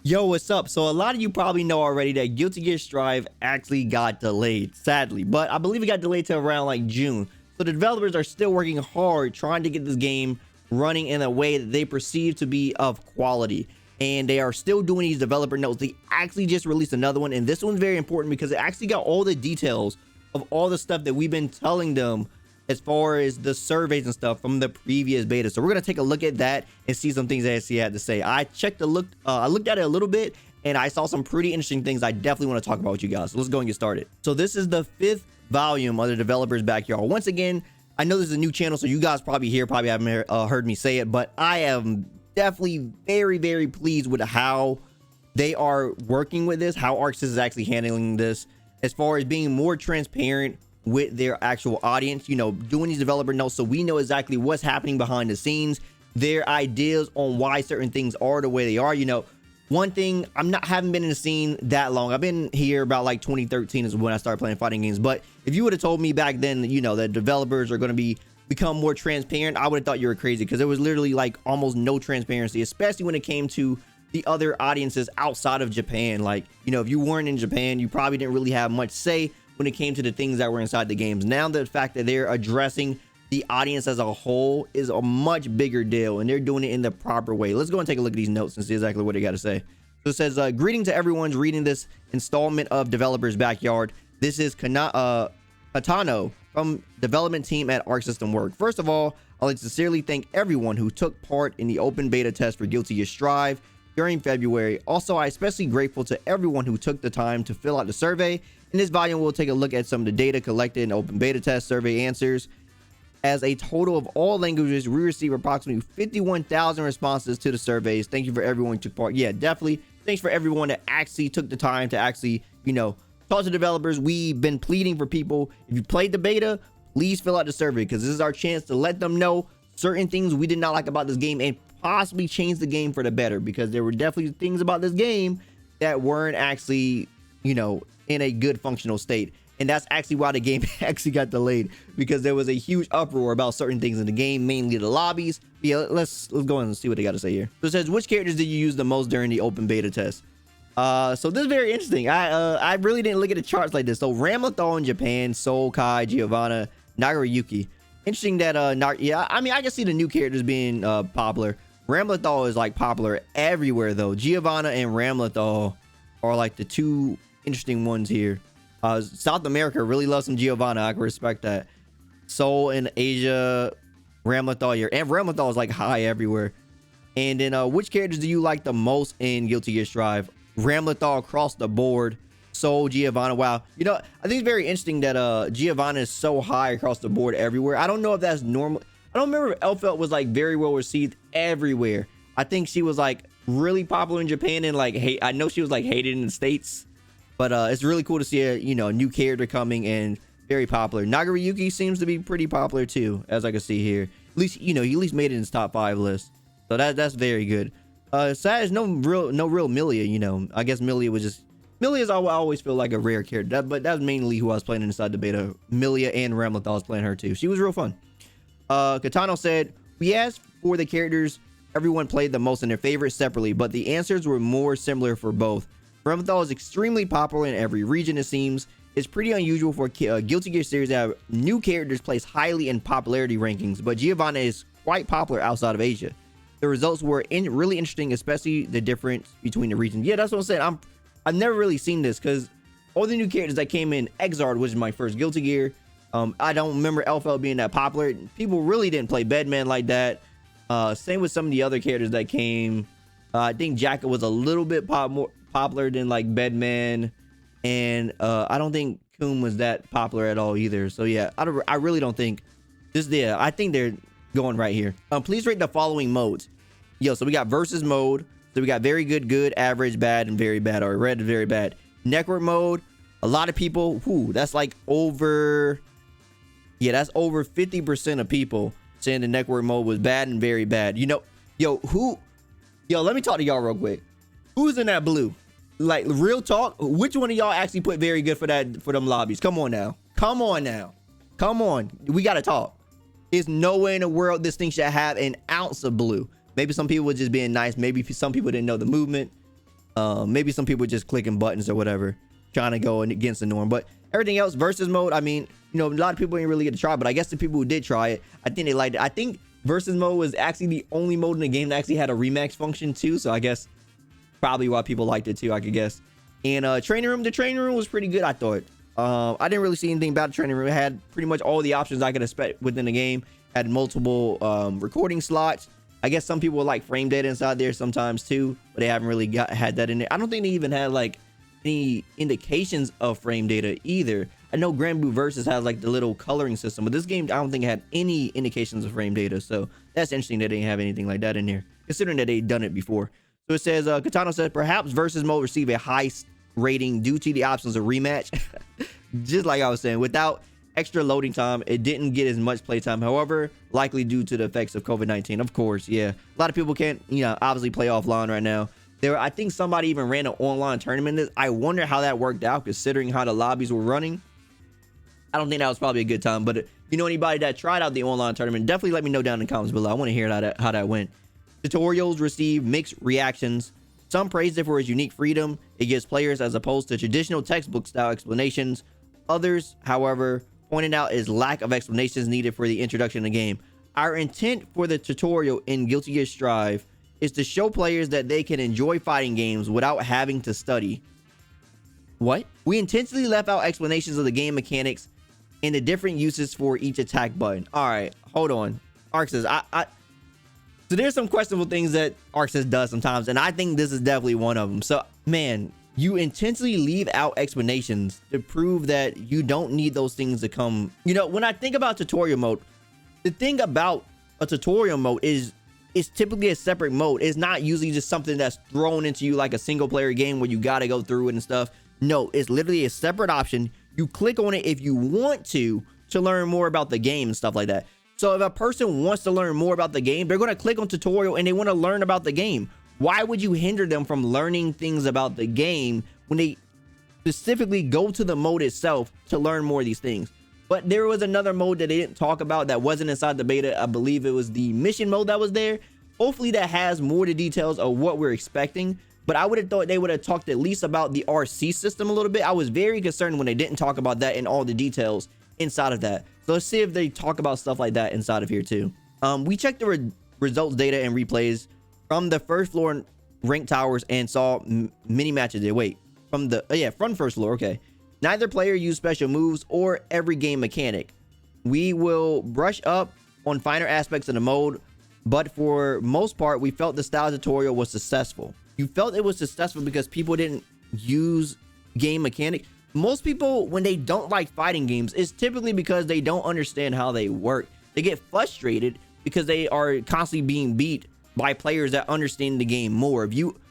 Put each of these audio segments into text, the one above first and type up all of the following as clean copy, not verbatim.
Yo, what's up? So a lot of you probably know already that Guilty Gear Strive actually got delayed, sadly, but I believe it got delayed to around like June. So the developers are still working hard trying to get this game running in a way that they perceive to be of quality. And they are still doing these developer notes. They actually just released another one, and this one's very important because it actually got all the details of all the stuff that we've been telling them as far as the surveys and stuff from the previous beta. So we're gonna take a look at that and see some things that SC had to say. I looked at it a little bit, and I saw some pretty interesting things I definitely want to talk about with you guys. So let's go and get started. So this is the 5th volume of the developer's backyard. Once again, I know this is a new channel, so you guys probably haven't heard me say it, but I am definitely very pleased with how they are working with this, how ArcSys is actually handling this, as far as being more transparent with their actual audience, you know, doing these developer notes so we know exactly what's happening behind the scenes, their ideas on why certain things are the way they are. You know, one thing, haven't been in the scene that long. I've been here about like 2013 is when I started playing fighting games. But if you would have told me back then, you know, that developers are going to become more transparent, I would have thought you were crazy, because there was literally like almost no transparency, especially when it came to the other audiences outside of Japan. Like, you know, if you weren't in Japan, you probably didn't really have much say when it came to the things that were inside the games. Now the fact that they're addressing the audience as a whole is a much bigger deal, and they're doing it in the proper way. Let's go and take a look at these notes and see exactly what they got to say. So it says, greeting to everyone's reading this installment of Developer's Backyard. This is Katana from development team at Arc System Work. First of all, I'd like to sincerely thank everyone who took part in the open beta test for Guilty Gear Strive during February. Also, I'm especially grateful to everyone who took the time to fill out the survey. In this volume, we'll take a look at some of the data collected in open beta test survey answers. As a total of all languages, we received approximately 51,000 responses to the surveys. Thank you for everyone who took part. Yeah, definitely. Thanks for everyone that actually took the time to actually, you know, talk to developers. We've been pleading for people. If you played the beta, please fill out the survey, because this is our chance to let them know certain things we did not like about this game and possibly change the game for the better, because there were definitely things about this game that weren't actually, you know, in a good functional state. And that's actually why the game actually got delayed, because there was a huge uproar about certain things in the game, mainly the lobbies. But yeah, let's go and see what they got to say here. So it says, which characters did you use the most during the open beta test? So this is very interesting. I really didn't look at the charts like this. So Ramlethal in Japan, Soul Kai, Giovanna, Nagarayuki. Interesting that yeah, I mean, I can see the new characters being popular. Ramlethal is like popular everywhere though. Giovanna and Ramlethal are like the two interesting ones here. South America really loves some Giovanna. I can respect that. Seoul in Asia, Ramlethal here, and Ramlethal is like high everywhere. And then which characters do you like the most in Guilty Gear Strive? Ramlethal across the board. Seoul, Giovanna. Wow, you know, I think it's very interesting that Giovanna is so high across the board everywhere. I don't know if that's normal. I don't remember if Elfelt was like very well received everywhere. I think she was like really popular in Japan, and like I know she was like hated in the States. But it's really cool to see a, you know, a new character coming and very popular. Nagarayuki seems to be pretty popular too, as I can see here. At least, you know, he at least made it in his top 5 list. So that's very good. Sad is no real Millia, you know. I guess Millia's I always feel like a rare character. But that's mainly who I was playing inside the beta. Millia and Ramlethal was playing her too. She was real fun. Katana said, we asked for the characters everyone played the most and their favorites separately, but the answers were more similar for both. Ramlethal is extremely popular in every region, it seems. It's pretty unusual for a Guilty Gear series to have new characters placed highly in popularity rankings, but Giovanna is quite popular outside of Asia. The results were really interesting, especially the difference between the regions. Yeah, that's what I'm saying. I've never really seen this, because all the new characters that came in, Exard, which is my first Guilty Gear. I don't remember Elfelt being that popular. People really didn't play Bedman like that. Same with some of the other characters that came. I think Jacket was a little bit more popular than like Bedman, and I don't think Coom was that popular at all either. So yeah, I really don't think this. Yeah, I think they're going right here. Please rate the following modes. Yo, so we got versus mode. So we got very good, good, average, bad, and very bad, or red is very bad. Network mode. A lot of people. That's like over. Yeah, that's over 50% of people saying the network mode was bad and very bad. You know, yo, let me talk to y'all real quick. Who's in that blue? Like, real talk, which one of y'all actually put very good for them lobbies? Come on now. Come on. We gotta talk. There's no way in the world this thing should have an ounce of blue. Maybe some people were just being nice. Maybe some people didn't know the movement. Maybe some people just clicking buttons or whatever, trying to go against the norm. But everything else, versus mode, I mean, you know, a lot of people didn't really get to try, but I guess the people who did try it, I think they liked it. I think versus mode was actually the only mode in the game that actually had a rematch function too. So I guess probably why people liked it too, I could guess. And the training room was pretty good, I thought. I didn't really see anything about the training room. It had pretty much all the options I could expect within the game. Had multiple recording slots. I guess some people like frame data inside there sometimes too, but they haven't really had that in there. I don't think they even had like any indications of frame data either. I know Grand Blue Versus has like the little coloring system, but this game I don't think it had any indications of frame data. So that's interesting that they didn't have anything like that in there, considering that they'd done it before. So it says, Katana says, perhaps versus mode receive a high rating due to the options of rematch. Just like I was saying, without extra loading time, it didn't get as much playtime. However, likely due to the effects of COVID-19. Of course, yeah. A lot of people can't, you know, obviously play offline right now. I think somebody even ran an online tournament. I wonder how that worked out, considering how the lobbies were running. I don't think that was probably a good time, but you know anybody that tried out the online tournament, definitely let me know down in the comments below. I want to hear how that went. Tutorials received mixed reactions. Some praised it for its unique freedom it gives players as opposed to traditional textbook style explanations. Others, however, pointed out its lack of explanations needed for the introduction of the game. Our intent for the tutorial in Guilty Gear Strive is to show players that they can enjoy fighting games without having to study. What? We intentionally left out explanations of the game mechanics and the different uses for each attack button. All right, hold on. Arc says, so there's some questionable things that Arc says does sometimes, and I think this is definitely one of them. So, man, you intentionally leave out explanations to prove that you don't need those things to come. You know, when I think about tutorial mode, the thing about a tutorial mode is it's typically a separate mode. It's not usually just something that's thrown into you like a single player game where you got to go through it and stuff. No, it's literally a separate option. You click on it if you want to learn more about the game and stuff like that. So if a person wants to learn more about the game, they're going to click on tutorial and they want to learn about the game. Why would you hinder them from learning things about the game when they specifically go to the mode itself to learn more of these things? But there was another mode that they didn't talk about that wasn't inside the beta. I believe it was the mission mode that was there. Hopefully that has more of the details of what we're expecting. But I would have thought they would have talked at least about the RC system a little bit. I was very concerned when they didn't talk about that and all the details inside of that. So let's see if they talk about stuff like that inside of here too. We checked the results data and replays from the first floor ranked towers and saw mini matches there. Wait, from the from first floor. Okay. Neither player used special moves or every game mechanic. We will brush up on finer aspects of the mode, but for most part, we felt the style tutorial was successful. You felt it was successful because people didn't use game mechanic. Most people, when they don't like fighting games, it's typically because they don't understand how they work. They get frustrated because they are constantly being beat by players that understand the game more.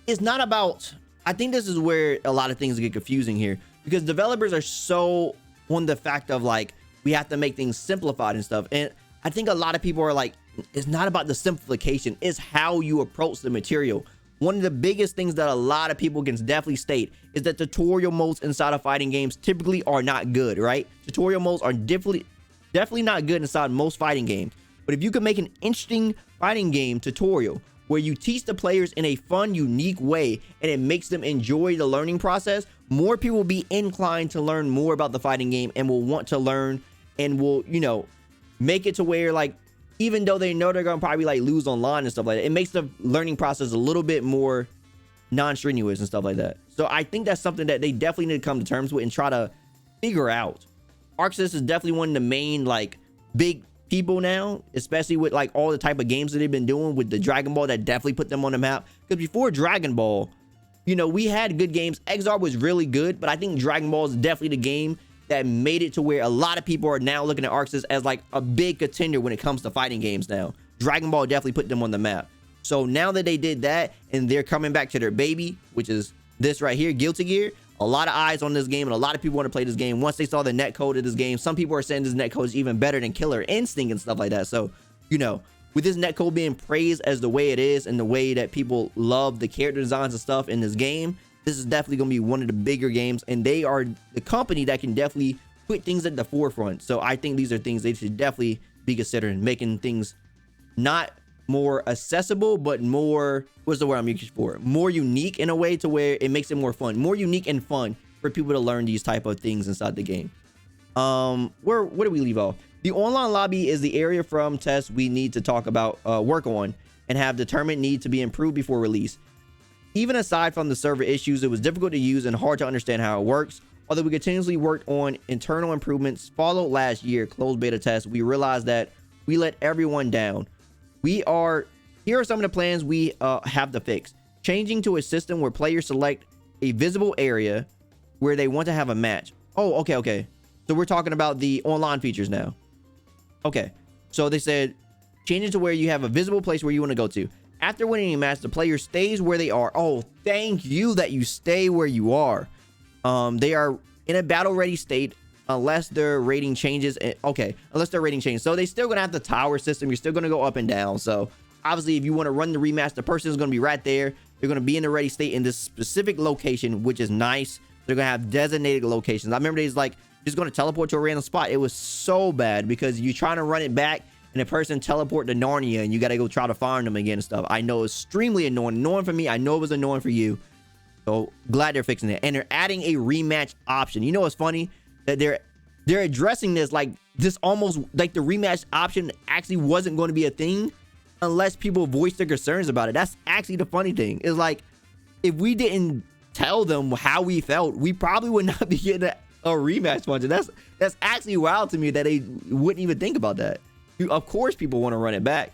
It's not about, I think this is where a lot of things get confusing here, because developers are so on the fact of like, we have to make things simplified and stuff. And I think a lot of people are like, it's not about the simplification, it's how you approach the material. One of the biggest things that a lot of people can definitely state is that tutorial modes inside of fighting games typically are not good, right? Tutorial modes are definitely not good inside most fighting games. But if you can make an interesting fighting game tutorial where you teach the players in a fun, unique way, and it makes them enjoy the learning process, more people will be inclined to learn more about the fighting game and will want to learn and will, you know, make it to where, like, even though they know they're gonna probably like lose online and stuff like that, it makes the learning process a little bit more non-strenuous and stuff like that. So I think that's something that they definitely need to come to terms with and try to figure out. Arxis is definitely one of the main like big people now, especially with like all the type of games that they've been doing with the Dragon Ball that definitely put them on the map. Because before Dragon Ball, you know, we had good games. Exar was really good, but I think Dragon Ball is definitely the game that made it to where a lot of people are now looking at Arxis as like a big contender when it comes to fighting games now. Dragon Ball definitely put them on the map. So now that they did that and they're coming back to their baby, which is this right here, Guilty Gear, a lot of eyes on this game and a lot of people want to play this game. Once they saw the netcode of this game, some people are saying this netcode is even better than Killer Instinct and stuff like that. So, you know, with this netcode being praised as the way it is and the way that people love the character designs and stuff in this game, this is definitely going to be one of the bigger games, and they are the company that can definitely put things at the forefront. So I think these are things they should definitely be considering, making things not more accessible, but more, what's the word I'm looking for? More unique in a way to where it makes it more fun, more unique and fun for people to learn these type of things inside the game. Where do we leave off? The online lobby is the area from tests we need to talk about, work on, and have determined need to be improved before release. Even aside from the server issues, it was difficult to use and hard to understand how it works. Although we continuously worked on internal improvements followed last year closed beta test, we realized that we let everyone down. Here are some of the plans we have to fix. Changing to a system where players select a visible area where they want to have a match. Oh, okay. So we're talking about the online features now. Okay. So they said change it to where you have a visible place where you want to go to. After winning a match, the player stays where they are. Oh, thank you that you stay where you are. They are in a battle ready state unless their rating changes. Unless their rating changes. So they still gonna have the tower system. You're still gonna go up and down. So obviously, if you want to run the rematch, the person is gonna be right there. They're gonna be in the ready state in this specific location, which is nice. They're gonna have designated locations. I remember they's like just gonna teleport to a random spot. It was so bad because you're trying to run it back and a person teleport to Narnia and you got to go try to find them again and stuff. I know it's extremely annoying for me. I know it was annoying for you. So glad they're fixing it. And they're adding a rematch option. You know what's funny? That they're addressing this like this almost like the rematch option actually wasn't going to be a thing unless people voice their concerns about it. That's actually the funny thing. Is like if we didn't tell them how we felt, we probably would not be getting a rematch function. That's actually wild to me that they wouldn't even think about that. Of course, people want to run it back,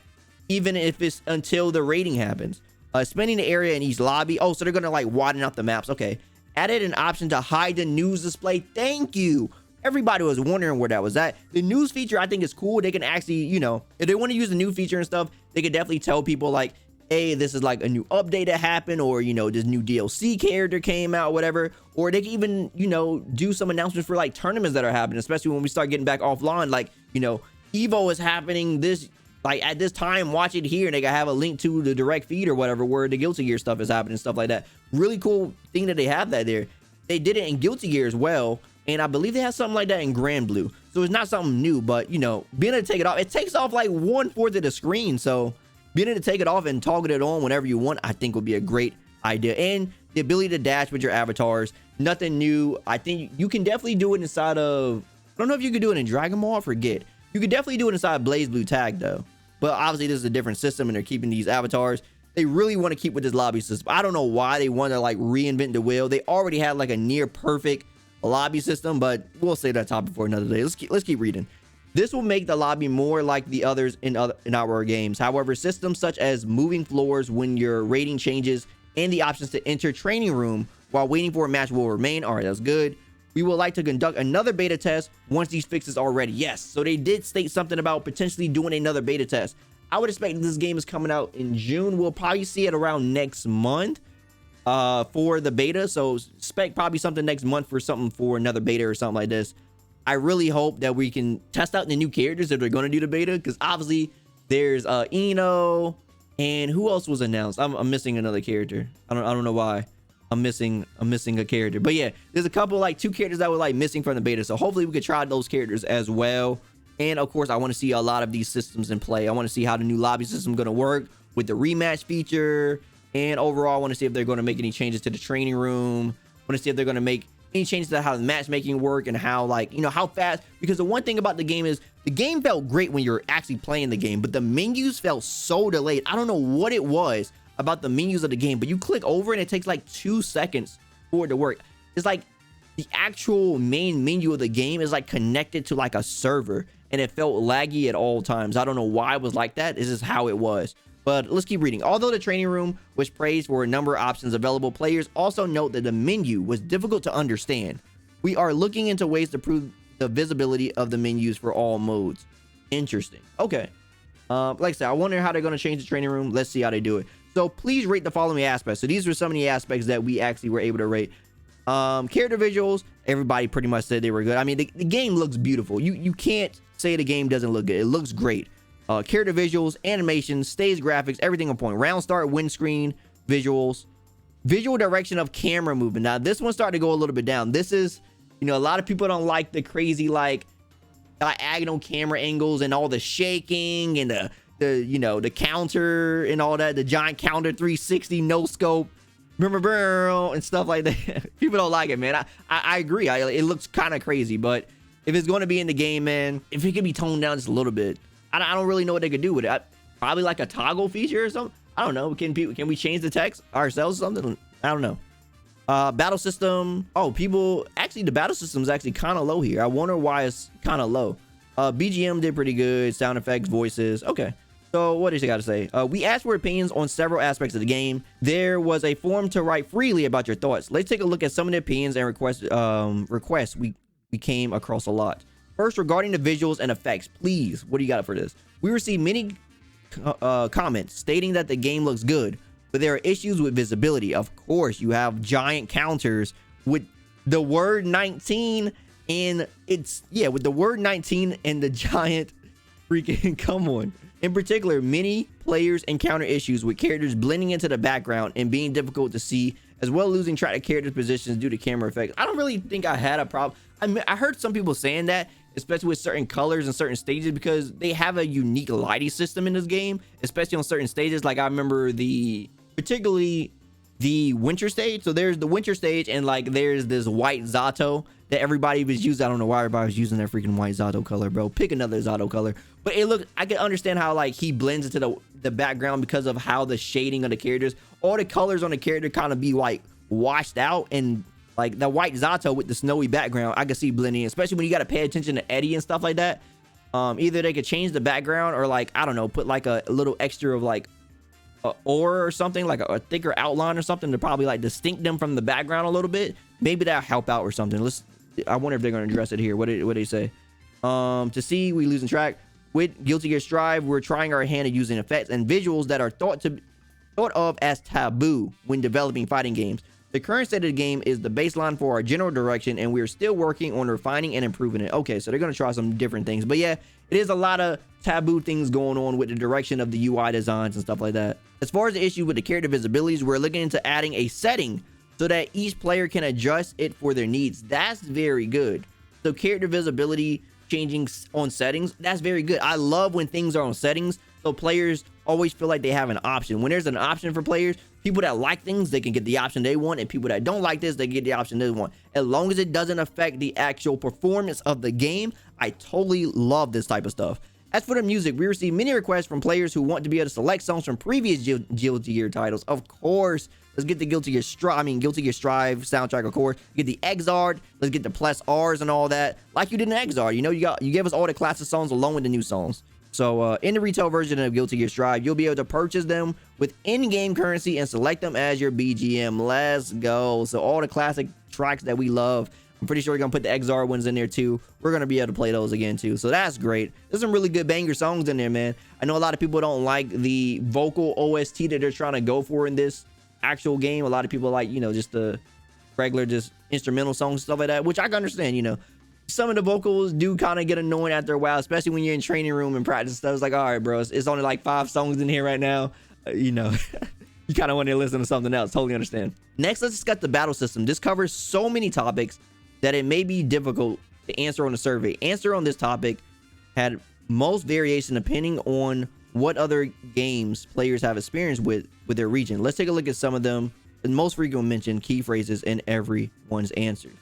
even if it's until the rating happens. Spending the area in each lobby. Oh, so they're going to like widen out the maps. Okay. Added an option to hide the news display. Thank you. Everybody was wondering where that was at. The news feature, I think, is cool. They can actually, you know, if they want to use the new feature and stuff, they could definitely tell people like, hey, this is like a new update that happened, or, you know, this new DLC character came out, whatever. Or they can even, you know, do some announcements for like tournaments that are happening, especially when we start getting back offline. Like, you know, Evo is happening this, like at this time, watch it here, and they gotta have a link to the direct feed or whatever where the Guilty Gear stuff is happening, stuff like that. Really cool thing that they have that there. They did it in Guilty Gear as well, and I believe they have something like that in Grand Blue. So it's not something new, but you know, being able to take it off, it takes off like 1/4 of the screen. So being able to take it off and toggle it on whenever you want, I think would be a great idea. And the ability to dash with your avatars, nothing new. I think you can definitely do it inside of, I don't know if you could do it in Dragon Ball, I forget. You could definitely do it inside Blaze Blue Tag though. But obviously this is a different system and they're keeping these avatars. They really want to keep with this lobby system. I don't know why they want to like reinvent the wheel. They already had like a near perfect lobby system, but we'll save that topic for another day. Let's keep reading. This will make the lobby more like the others in our games. However, systems such as moving floors when your rating changes and the options to enter training room while waiting for a match will remain. All right, that's good. We would like to conduct another beta test once these fixes are ready. Yes, so they did state something about potentially doing another beta test. I would expect this game is coming out in June. We'll probably see it around next month for the beta. So expect probably something next month for something for another beta or something like this. I really hope that we can test out the new characters if they're going to do the beta, because obviously there's Eno, and who else was announced? I'm missing another character. I don't know why. I'm missing a character, but yeah, there's a couple like 2 characters that were like missing from the beta, so hopefully we could try those characters as well. And of course I want to see a lot of these systems in play. I want to see how the new lobby system is going to work with the rematch feature, and overall I want to see if they're going to make any changes to the training room. I want to see if they're going to make any changes to how the matchmaking work and how, like, you know, how fast, because the one thing about the game is the game felt great when you're actually playing the game, but the menus felt so delayed. I don't know what it was about the menus of the game, but you click over and it takes like 2 seconds for it to work. It's like the actual main menu of the game is like connected to like a server, and it felt laggy at all times. I don't know why it was like that. This is how it was. But let's keep reading. Although the training room was praised for a number of options available, players also note that the menu was difficult to understand. We are looking into ways to improve the visibility of the menus for all modes. Interesting. Okay. Like I said, I wonder how they're going to change the training room. Let's see how they do it. So please rate the following aspects. So these were some of the aspects that we actually were able to rate. Character visuals, everybody pretty much said they were good. I mean, the game looks beautiful. You can't say the game doesn't look good. It looks great. Character visuals, animations, stage graphics, everything on point. Round start, windscreen, visuals, visual direction of camera movement. Now, this one started to go a little bit down. This is, you know, a lot of people don't like the crazy, like, diagonal camera angles and all the shaking and the the counter and all that, the giant counter 360 no scope, remember, and stuff like that. People don't like it, man. I agree. It looks kind of crazy, but if it's going to be in the game, man, if it could be toned down just a little bit, I don't really know what they could do with it. Probably like a toggle feature or something. I don't know. Can we change the text ourselves or something? I don't know. Battle system. Oh, people, actually the battle system is actually kind of low here. I wonder why it's kind of low. BGM did pretty good. Sound effects, voices. Okay. So what does he got to say? We asked for opinions on several aspects of the game. There was a forum to write freely about your thoughts. Let's take a look at some of the opinions and requests we came across a lot. First, regarding the visuals and effects, please, what do you got for this? We received many comments stating that the game looks good, but there are issues with visibility. Of course, you have giant counters with the word 19, and with the word 19 and the giant freaking come on. In particular, many players encounter issues with characters blending into the background and being difficult to see, as well as losing track of characters' positions due to camera effects. I don't really think I had a problem. I heard some people saying that, especially with certain colors and certain stages, because they have a unique lighting system in this game, especially on certain stages. Like I remember particularly the winter stage. So there's the winter stage, and like there's this white Zato that everybody was using. I don't know why everybody was using that freaking white Zato color, bro. Pick another Zato color. But I can understand how like he blends into the background because of how the shading of the characters, all the colors on the character kind of be like washed out, and like the white Zato with the snowy background, I can see blending, especially when you got to pay attention to Eddie and stuff like that. Either they could change the background or like, I don't know, put like a little extra of like a aura or something, like a thicker outline or something to probably like distinct them from the background a little bit. Maybe that'll help out or something. I wonder if they're going to address it here. What did they say? To see, we losing track. With Guilty Gear Strive, we're trying our hand at using effects and visuals that are thought of as taboo when developing fighting games. The current state of the game is the baseline for our general direction, and we're still working on refining and improving it. Okay, so they're going to try some different things. But yeah, it is a lot of taboo things going on with the direction of the UI designs and stuff like that. As far as the issue with the character visibilities, we're looking into adding a setting so that each player can adjust it for their needs. That's very good. So character visibility changing on settings, that's very good. I love when things are on settings, so players always feel like they have an option. When there's an option for players, people that like things, they can get the option they want, and people that don't like this, they get the option they want. As long as it doesn't affect the actual performance of the game, I totally love this type of stuff. As for the music, we received many requests from players who want to be able to select songs from previous Guilty Gear titles. Of course, let's get the Guilty Gear Strive soundtrack, of course. Get the Exard, let's get the plus R's and all that, like you did in Exard. You know, you gave us all the classic songs along with the new songs. So in the retail version of Guilty Gear Strive, you'll be able to purchase them with in-game currency and select them as your BGM. Let's go. So all the classic tracks that we love, I'm pretty sure we're gonna put the Exar ones in there too. We're gonna be able to play those again too, so that's great. There's some really good banger songs in there, man. I know a lot of people don't like the vocal OST that they're trying to go for in this actual game. A lot of people like, you know, just the regular just instrumental songs, stuff like that, which I can understand. You know, some of the vocals do kind of get annoying after a while, especially when you're in training room and practice stuff. It's like, all right, bro, it's only like 5 songs in here right now. You know, you kind of want to listen to something else. Totally understand. Next, let's discuss the battle system. This covers so many topics that it may be difficult to answer on the survey. Answer on this topic had most variation depending on what other games players have experience with their region. Let's take a look at some of them. The most frequent mentioned key phrases in everyone's answers.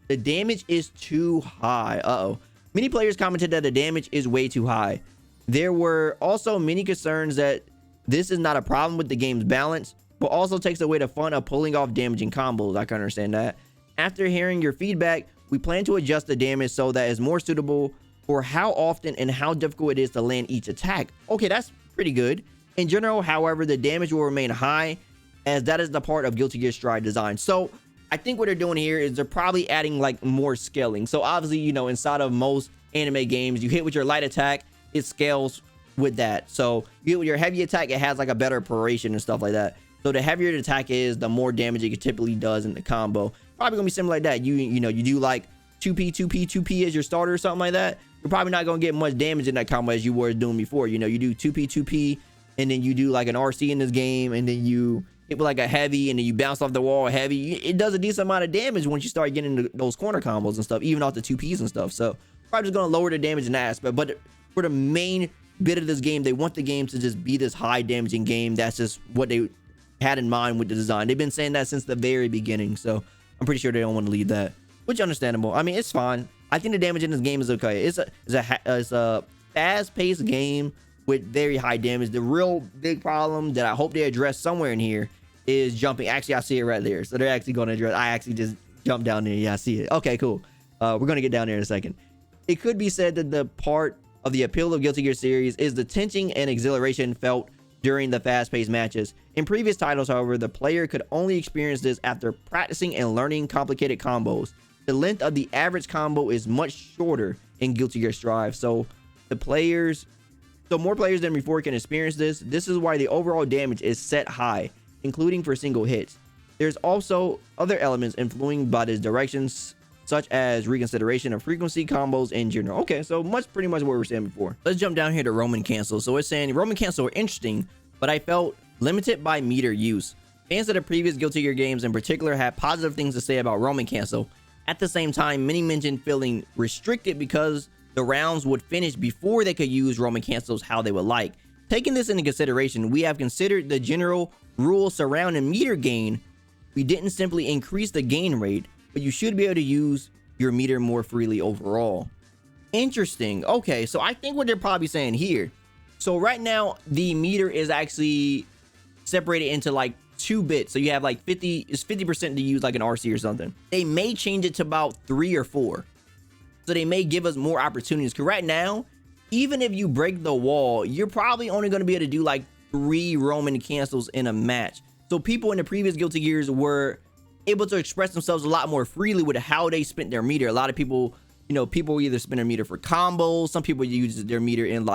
The damage is too high. Many players commented that the damage is way too high. There were also many concerns that this is not a problem with the game's balance, but also takes away the fun of pulling off damaging combos. I can understand that. After hearing your feedback, we plan to adjust the damage so that it's more suitable for how often and how difficult it is to land each attack. Okay, that's pretty good. In general, however, the damage will remain high, as that is the part of Guilty Gear Strive design. So I think what they're doing here is they're probably adding like more scaling. So obviously, you know, inside of most anime games, you hit with your light attack, it scales with that. So you hit with your heavy attack, it has like a better proration and stuff like that. So the heavier the attack is, the more damage it typically does in the combo. Probably gonna be similar like that. You know, you do like 2P as your starter or something like that. You're probably not gonna get much damage in that combo as you were doing before. You know, you do 2P, and then you do like an RC in this game, and then you hit with like a heavy, and then you bounce off the wall heavy. It does a decent amount of damage once you start getting into those corner combos and stuff, even off the 2Ps and stuff. So probably just gonna lower the damage in that aspect. But for the main bit of this game. They want the game to just be this high damaging game. That's just what they had in mind with the design. They've been saying that since the very beginning, so I'm pretty sure they don't want to leave that, which is understandable. I mean, it's fine. I think the damage in this game is okay. It's a fast-paced game with very high damage. The real big problem that I hope they address somewhere in here is jumping. Actually, I see it right there. So they're actually going to address. I actually just jumped down there. Yeah, I see it. Okay, cool. We're going to get down there in a second. It could be said that the part of the appeal of Guilty Gear series is the tension and exhilaration felt during the fast-paced matches. In previous titles, however, the player could only experience this after practicing and learning complicated combos. The length of the average combo is much shorter in Guilty Gear Strive, so more players than before can experience this. This is why the overall damage is set high, including for single hits. There's also other elements influenced by these directions, such as reconsideration of frequency combos in general. Okay, so pretty much what we were saying before. Let's jump down here to Roman cancel. So it's saying Roman cancel were interesting, but I felt limited by meter use. Fans of the previous Guilty Gear games in particular had positive things to say about Roman cancel. At the same time, many mentioned feeling restricted because the rounds would finish before they could use Roman cancels how they would like. Taking this into consideration, we have considered the general rules surrounding meter gain. We didn't simply increase the gain rate, but you should be able to use your meter more freely overall. Interesting. Okay, so I think what they're probably saying here. So right now, the meter is actually separated into like 2 bits. So you have like 50% to use like an RC or something. They may change it to about 3 or 4. So they may give us more opportunities. Because right now, even if you break the wall, you're probably only going to be able to do like 3 Roman cancels in a match. So people in the previous Guilty Gears were able to express themselves a lot more freely with how they spent their meter. A lot of people, people either spend their meter for combos. Some people use their meter in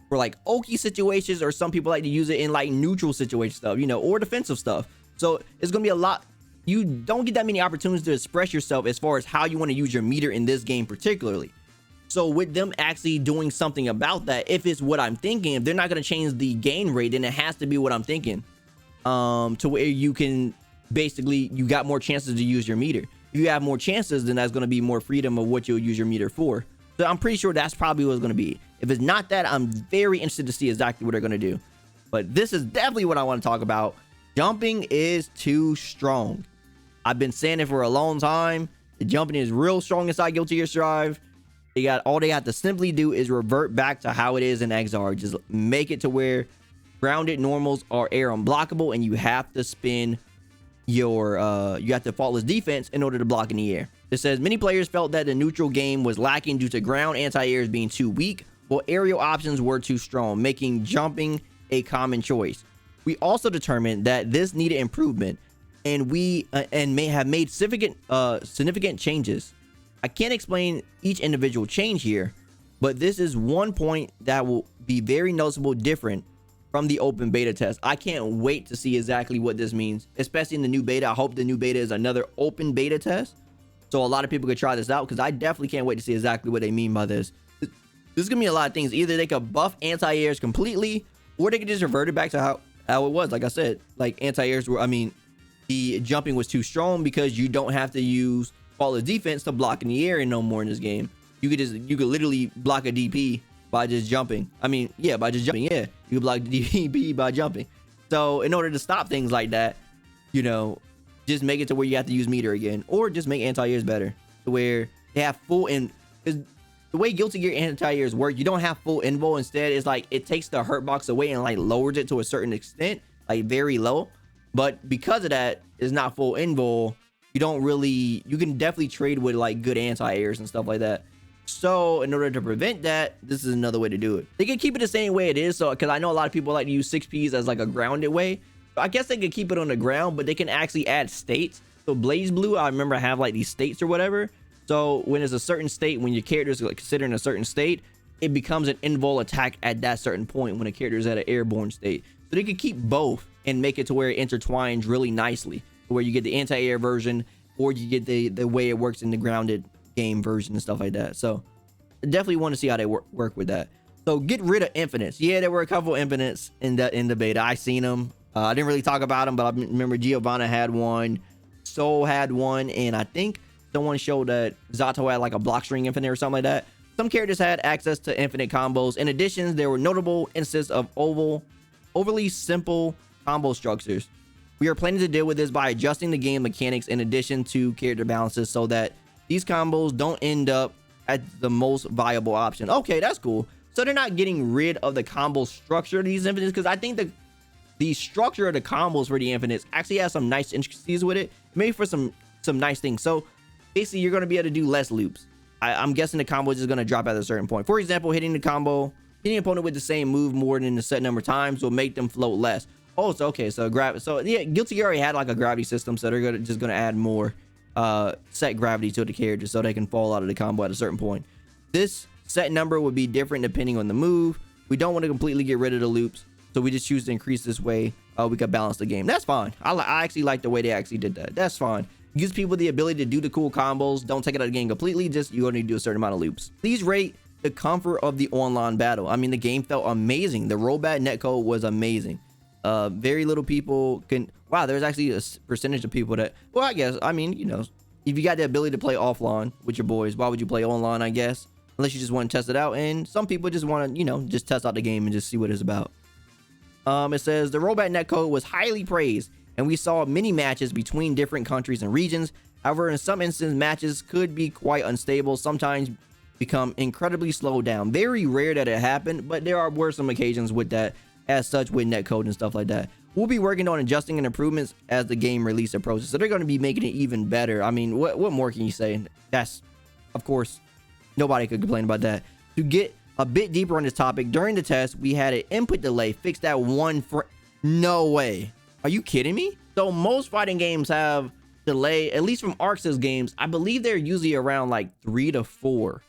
for Oki situations, or some people like to use it in like neutral situation stuff, or defensive stuff. So it's going to be a lot. You don't get that many opportunities to express yourself as far as how you want to use your meter in this game particularly. So with them actually doing something about that, if it's what I'm thinking, if they're not going to change the gain rate, then it has to be what I'm thinking. To where you can basically, you got more chances to use your meter. If you have more chances, then that's going to be more freedom of what you'll use your meter for. So I'm pretty sure that's probably what it's going to be. If it's not that, I'm very interested to see exactly what they're going to do. But this is definitely what I want to talk about. Jumping is too strong. I've been saying it for a long time. The jumping is real strong inside Guilty Gear Strive. All they have to simply do is revert back to how it is in XR. Just make it to where grounded normals are air unblockable, and you have to spin your faultless defense in order to block in the air. It says many players felt that the neutral game was lacking due to ground anti-airs being too weak, while aerial options were too strong, making jumping a common choice. We also determined that this needed improvement, and we may have made significant changes. I can't explain each individual change here, but this is one point that will be very noticeable different from the open beta test. I can't wait to see exactly what this means, especially in the new beta. I hope the new beta is another open beta test, so a lot of people could try this out, because I definitely can't wait to see exactly what they mean by this. This is gonna be a lot of things. Either they could buff anti-airs completely, or they could just revert it back to how it was. Like I said, like anti-airs were, the jumping was too strong because you don't have to use faultless defense to block in the air no more in this game. You could literally block a DP by just jumping. By just jumping. Yeah, you can block the DP by jumping. So in order to stop things like that, just make it to where you have to use meter again, or just make anti-airs better to where they have full in. Because the way Guilty Gear anti-airs work, you don't have full invo. Instead, it's like it takes the hurt box away and like lowers it to a certain extent, like very low. But because of that, it's not full invul. You can definitely trade with like good anti-airs and stuff like that. So in order to prevent that, this is another way to do it. They can keep it the same way it is. So, because I know a lot of people like to use 6Ps as like a grounded way. So I guess they could keep it on the ground, but they can actually add states. So Blaze Blue, I remember have like these states or whatever. So when it's a certain state, when your character is like considered in a certain state, it becomes an invul attack at that certain point when a character is at an airborne state. So they could keep both and make it to where it intertwines really nicely, where you get the anti-air version, or you get the way it works in the grounded game version and stuff like that. So I definitely want to see how they work with that. So get rid of infinites. Yeah, there were a couple infinites in the beta. I seen them. I didn't really talk about them, but I remember Giovanna had one, Soul had one, and I think someone showed that Zato had like a block string infinite or something like that. Some characters had access to infinite combos. In addition, there were notable instances of overly simple combo structures. We are planning to deal with this by adjusting the game mechanics in addition to character balances so that these combos don't end up at the most viable option. Okay, that's cool. So they're not getting rid of the combo structure of these infinites, because I think the structure of the combos for the infinites actually has some nice intricacies with it, maybe for some nice things. So basically, you're going to be able to do less loops. I'm guessing the combo is just going to drop at a certain point. For example, hitting an opponent with the same move more than a set number of times will make them float less. Oh, so okay, so yeah, Guilty Gear already had like a gravity system, so they're just gonna add more set gravity to the character so they can fall out of the combo at a certain point. This set number would be different depending on the move. We don't want to completely get rid of the loops, so we just choose to increase this way. We could balance the game. That's fine. I actually like the way they actually did that. That's fine. Gives people the ability to do the cool combos. Don't take it out of the game completely. Just you only do a certain amount of loops. Please rate the comfort of the online battle. I mean, the game felt amazing. The rollback netcode was amazing. Very little people can. Wow, there's actually a percentage of people that. Well, I guess. I mean, you know, if you got the ability to play offline with your boys, why would you play online? I guess unless you just want to test it out. And some people just want to, you know, just test out the game and just see what it's about. It says the rollback netcode was highly praised, and we saw many matches between different countries and regions. However, in some instances, matches could be quite unstable, sometimes become incredibly slowed down. Very rare that it happened, but were some occasions with that, as such, with netcode and stuff like that. We'll be working on adjusting and improvements as the game release approaches, so they're going to be making it even better. I mean, what more can you say? That's, of course, nobody could complain about that. To get a bit deeper on this topic, during the test, we had an input delay fixed at one for. No way. Are you kidding me? So most fighting games have delay, at least from ArcSys games. I believe they're usually around like 3 to 4.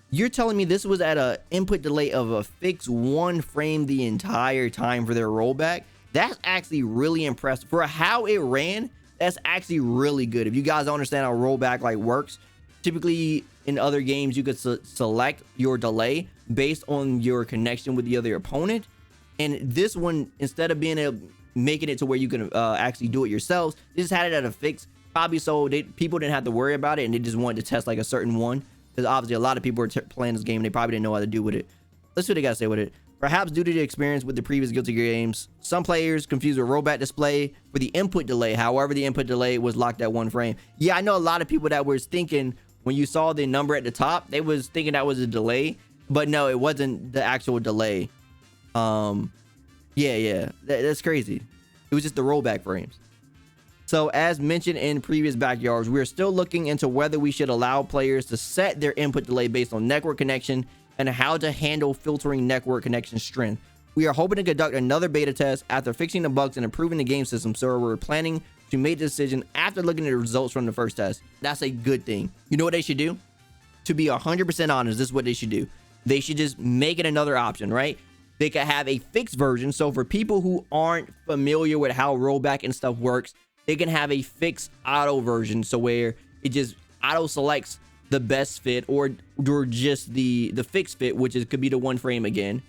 You're telling me this was at an input delay of a fixed 1 frame the entire time for their rollback? That's actually really impressive. For how it ran, that's actually really good. If you guys don't understand how rollback like works, typically in other games, you could select your delay based on your connection with the other opponent. And this one, instead of making it to where you can actually do it yourselves, they just had it at a fix, probably so people didn't have to worry about it, and they just wanted to test like a certain one, because obviously a lot of people were playing this game and they probably didn't know how to do with it. Let's see what they gotta say with it. Perhaps due to the experience with the previous Guilty Gear games, some players confused with rollback display for the input delay. However, the input delay was locked at 1 frame. Yeah, I know a lot of people that were thinking, when you saw the number at the top, they was thinking that was a delay, but no, it wasn't the actual delay. Yeah, that's crazy. It was just the rollback frames. So as mentioned in previous backyards, we are still looking into whether we should allow players to set their input delay based on network connection and how to handle filtering network connection strength. We are hoping to conduct another beta test after fixing the bugs and improving the game system, so we're planning to make the decision after looking at the results from the first test. That's a good thing. You know what they should do? To be 100% honest, this is what they should do. They should just make it another option, right? They could have a fixed version. So for people who aren't familiar with how rollback and stuff works, they can have a fixed auto version, so where it just auto selects the best fit or just the fixed fit, which could be the 1 frame again.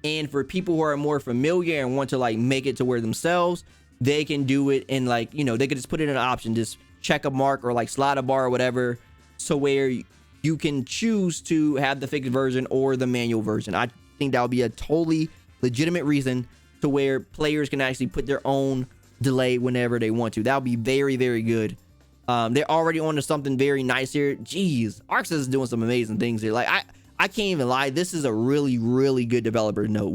And for people who are more familiar and want to like make it to where themselves, they can do it in like, you know, they could just put it in an option, just check a mark or like slide a bar or whatever, so where you can choose to have the fixed version or the manual version. I think that would be a totally legitimate reason to where players can actually put their own delay whenever they want to. That would be very, very good. They're already on to something very nice here. Jeez, ArcSys is doing some amazing things here. Like I can't even lie. This is a really, really good developer note.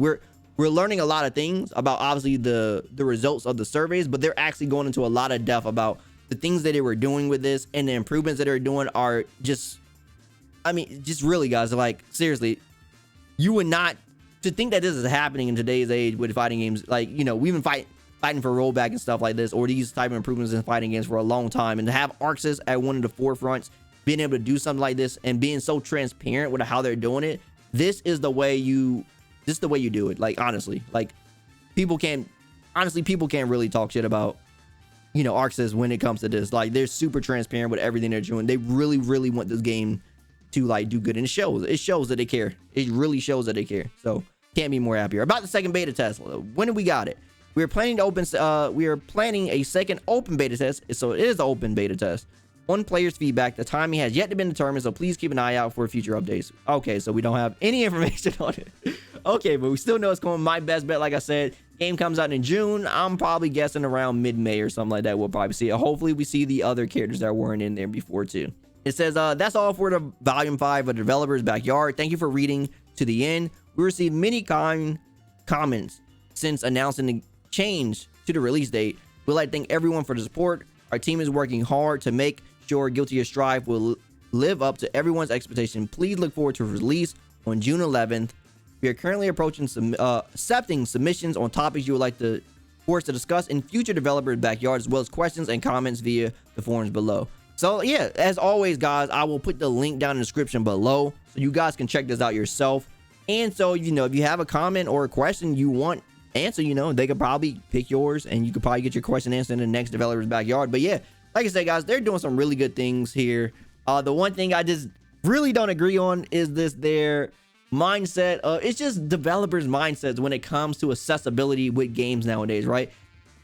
We're learning a lot of things about obviously the results of the surveys, but they're actually going into a lot of depth about the things that they were doing with this, and the improvements that they're doing are just, I mean, just really, guys, like seriously, you would not to think that this is happening in today's age with fighting games. Like, you know, we've been fighting for rollback and stuff like this, or these type of improvements in fighting games for a long time, and to have ArcSys at one of the forefronts, being able to do something like this and being so transparent with how they're doing it, this is the way you do it. Like, honestly, like people can't really talk shit about, you know, ArcSys when it comes to this. Like, they're super transparent with everything they're doing. They really, really want this game to like do good, and it shows that they care. It really shows that they care. So can't be more happier about the second beta test. When we got it, we are planning a second open beta test. So it is an open beta test. on players' feedback. The timing has yet to been determined, so please keep an eye out for future updates. Okay, so we don't have any information on it. Okay, but we still know it's going. My best bet, like I said, game comes out in June. I'm probably guessing around mid-May or something like that. We'll probably see it. Hopefully, we see the other characters that weren't in there before too. It says, that's all for the Volume 5 of Developer's Backyard. Thank you for reading to the end. We received many kind comments since announcing the change to the release date. We'd like to thank everyone for the support. Our team is working hard to make sure Guilty Gear Strive will live up to everyone's expectation. Please look forward to release on June 11th. We are currently approaching accepting submissions on topics you would like for us to discuss in future Developer's Backyard, as well as questions and comments via the forums below. So yeah, as always, guys, I will put the link down in the description below so you guys can check this out yourself. And so, you know, if you have a comment or a question you want answer, you know, they could probably pick yours and you could probably get your question answered in the next Developer's Backyard. But yeah, like I said, guys, they're doing some really good things here. The one thing I just really don't agree on is their mindset. It's just developers' mindsets when it comes to accessibility with games nowadays, right?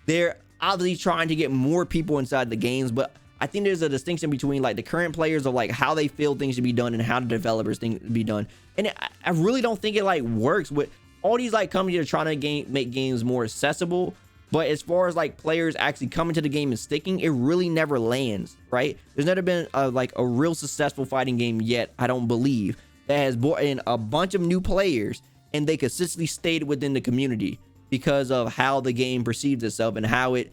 They're obviously trying to get more people inside the games, but I think there's a distinction between like the current players of like how they feel things should be done and how the developers think to be done. And I really don't think it like works with all these like companies are trying to make games more accessible. But as far as like players actually coming to the game and sticking, it really never lands, right? There's never been like a real successful fighting game yet, I don't believe, that has brought in a bunch of new players and they consistently stayed within the community because of how the game perceives itself and how it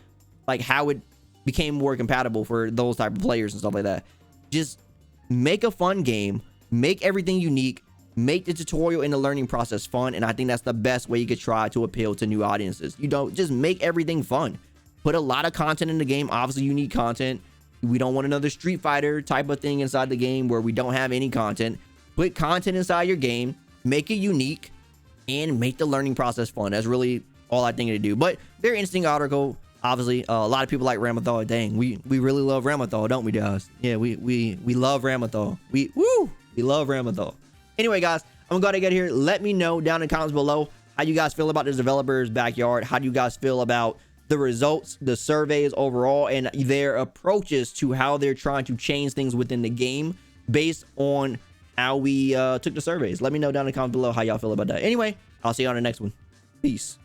became more compatible for those type of players and stuff like that. Just make a fun game, make everything unique, make the tutorial and the learning process fun, and I think that's the best way you could try to appeal to new audiences. You don't just make everything fun. Put a lot of content in the game. Obviously, you need content. We don't want another Street Fighter type of thing inside the game where we don't have any content. Put content inside your game, make it unique, and make the learning process fun. That's really all I think to do. But very interesting article. Obviously, a lot of people like Ramathal. Dang, we really love Ramathal, don't we, guys? Yeah, we love Ramathal. We love Ramathal. Anyway, guys, I'm gonna get here. Let me know down in the comments below how you guys feel about this Developer's Backyard. How do you guys feel about the results, the surveys overall, and their approaches to how they're trying to change things within the game based on how we took the surveys. Let me know down in the comments below how y'all feel about that. Anyway, I'll see you on the next one. Peace.